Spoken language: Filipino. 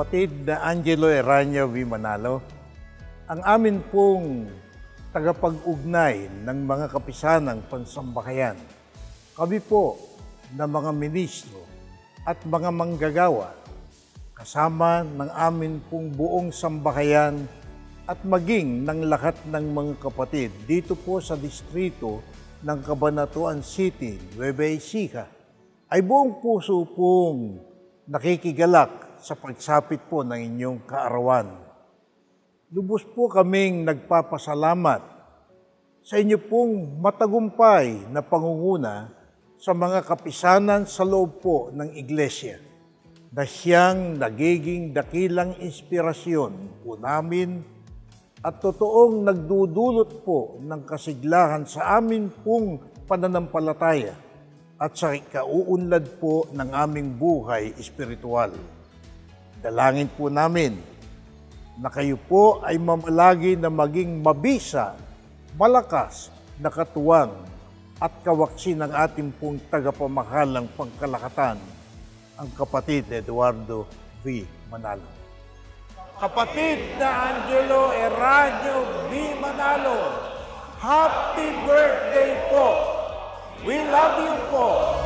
Kapatid na Angelo Eranio V. Manalo, ang amin pong tagapag-ugnay ng mga kapisanang pansambahayan. Kami po na mga ministro at mga manggagawa, kasama ng amin pong buong sambahayan at maging ng lahat ng mga kapatid dito po sa distrito ng Cabanatuan City, Nueva Ecija, ay buong puso pong nakikigalak sa pagsapit po ng inyong kaarawan. Lubos po kaming nagpapasalamat sa inyo pong matagumpay na pangunguna sa mga kapisanan sa loob po ng Iglesia na siyang nagiging dakilang inspirasyon po namin at totoong nagdudulot po ng kasiglahan sa amin pong pananampalataya at sa kauunlad po ng aming buhay espiritual. Dalangin po namin na kayo po ay mamalagi na maging mabisa, malakas, nakatuwang at kawaksi ng ating pong tagapamahalang pangkalakatan, ang kapatid Eduardo V. Manalo. Kapatid na Angelo Eranio V. Manalo, happy birthday po! We love you po!